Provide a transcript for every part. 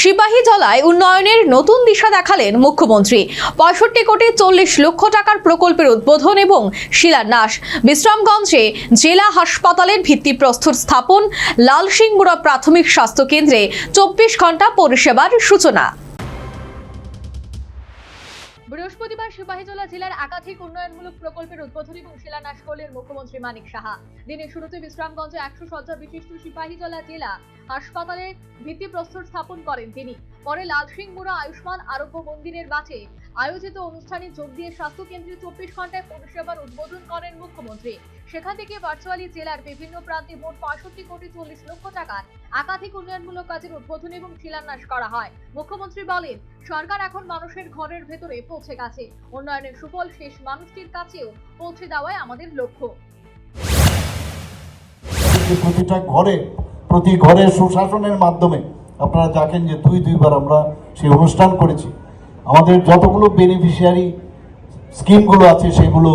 সিপাহীজলায় উন্নয়নের নতুন দিশা দেখালেন মুখ্যমন্ত্রী। ৬৫ কোটি ৪০ লক্ষ টাকার প্রকল্পের উদ্বোধন এবং শিলান্যাস। বিশ্রামগঞ্জে জেলা হাসপাতালের ভিত্তিপ্রস্তর স্থাপন, লালসিংমুড়া প্রাথমিক স্বাস্থ্য কেন্দ্রে ২৪ ঘন্টা পরিষেবার সূচনা। বৃহস্পতিবার সিপাহীজলা জেলার একাধিক উন্নয়নমূলক প্রকল্পের উদ্বোধন এবং শিলান্যাস করলেন মুখ্যমন্ত্রী মানিক সাহা। দিনের শুরুতে বিশ্রামগঞ্জে ১০০ শয্যা বিশিষ্ট সিপাহীজলা জেলা হাসপাতালে ভিত্তিপ্রস্তর স্থাপন করেন তিনি। পরে লালসিংমুড়া আয়ুষ্মান আরোগ্য মন্দিরের মাঠে আয়োজিত অনুষ্ঠানে যোগ দিয়ে স্বাস্থ্য কেন্দ্রে ২৪ ঘন্টায় পরিষেবার উদ্বোধন করেন মুখ্যমন্ত্রী। সেখান থেকে ভার্চুয়ালি জেলার বিভিন্ন প্রান্তে মোট ৬৫ কোটি ৪০ লক্ষ টাকার একাধিক উন্নয়নমূলক কাজের উদ্বোধন এবং শিলান্যাস করা হয়। মুখ্যমন্ত্রী বলেন, সরকার এখন মানুষের ঘরের ভেতরে পৌঁছে গেছে। উন্নয়নের সুফল শেষ মানুষটির কাছেও পৌঁছে দেওয়াই আমাদের লক্ষ্য। প্রতিটা প্রতি ঘরে সুশাসনের মাধ্যমে আপনারা দেখেন যে দুইবার আমরা সেই অনুষ্ঠান করেছি। আমাদের যতগুলো বেনিফিশিয়ারি স্কিমগুলো আছে সেগুলো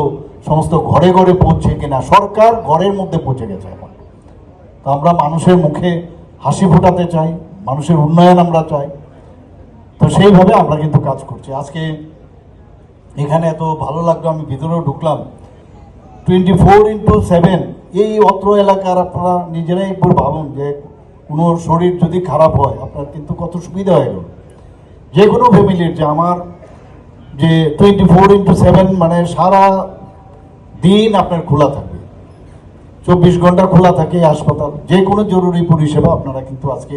সমস্ত ঘরে ঘরে পৌঁছে কিনা, সরকার ঘরের মধ্যে পৌঁছে গেছে এখন। তো আমরা মানুষের মুখে হাসি ফোটাতে চাই, মানুষের উন্নয়ন আমরা চাই, তো সেইভাবে আমরা কিন্তু কাজ করছি। আজকে এখানে এত ভালো লাগলো, আমি ভিতরেও ঢুকলাম। 24/7 এই অত্র এলাকার আপনারা নিজেরাই একবার ভাবুন যে কোনো শরীর যদি খারাপ হয় আপনার কিন্তু কত সুবিধা হয়ে গেল। যে কোনো ফ্যামিলির যে আমার যে 24/7 মানে সারা দিন আপনার খোলা থাকবে, ২৪ ঘন্টা খোলা থাকে হাসপাতাল। যে কোনো জরুরি পরিষেবা আপনারা কিন্তু আজকে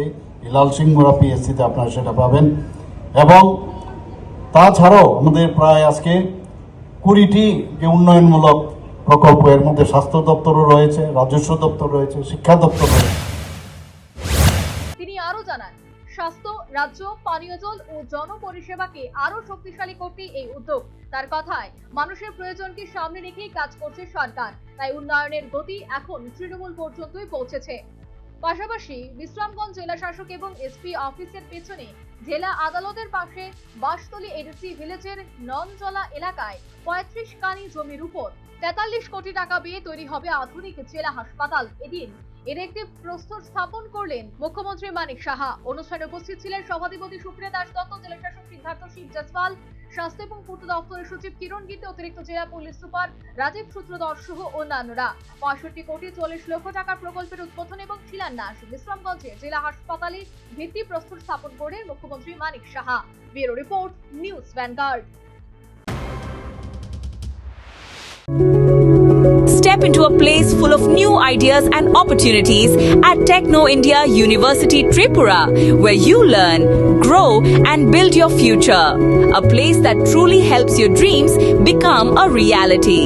লালসিংমুড়া পিএসসিতে আপনারা সেটা পাবেন। এবং তাছাড়াও আমাদের প্রায় আজকে ২০টি যে উন্নয়নমূলক প্রকল্প, এর মধ্যে স্বাস্থ্য দপ্তরও রয়েছে, রাজস্ব দপ্তর রয়েছে, শিক্ষা দপ্তর রয়েছে। তিনি আরো জানান, স্বাস্থ্য, রাজ্য, পানীয় জল ও জনপরিষেবাকে আরো শক্তিশালী করতে এই উদ্যোগ। তার কথায়, মানুষের প্রয়োজনকে সামনে রেখেই কাজ করছে সরকার, তাই উন্নয়নের গতি এখন তৃণমূল পর্যন্তই পৌঁছেছে। পাশাপাশি বিশ্রামগঞ্জ জেলা শাসক এবং এসপি অফিসের পেছনে জেলা আদালতের পাশে বাসতলী এডিসি ভিলেজের ননজলা এলাকায় ৩৫ কানি জমির উপর ৪৩ কোটি টাকা ব্যয়ে তৈরি হবে আধুনিক জেলা হাসপাতাল। এদিন এর একটি প্রস্তর স্থাপন করলেন মুখ্যমন্ত্রী মানিক সাহা। অনুষ্ঠানে উপস্থিত ছিলেন সভাধিপতি সুপ্রিয়া দাস দত্ত, জেলা শাসক সিদ্ধার্থ শিব জসওয়াল, স্বাস্থ্য এবং পূর্ত দপ্তরের সচিব কিরণ গীতে, অতিরিক্ত জেলা পুলিশ সুপার রাজীব সূত্রধর সহ অন্যান্যরা। ৬৫ কোটি ৪০ লক্ষ টাকার প্রকল্পের উদ্বোধন এবং শিলান্যাস বিশ্রামগঞ্জে জেলা হাসপাতালে ভিত্তিপ্রস্তর স্থাপন করেন মুখ্যমন্ত্রী Manik Saha. Bureau report, news Vanguard. Step into a place full of new ideas and opportunities at Techno India University Tripura, where you learn, grow and build your future. A place that truly helps your dreams become a reality.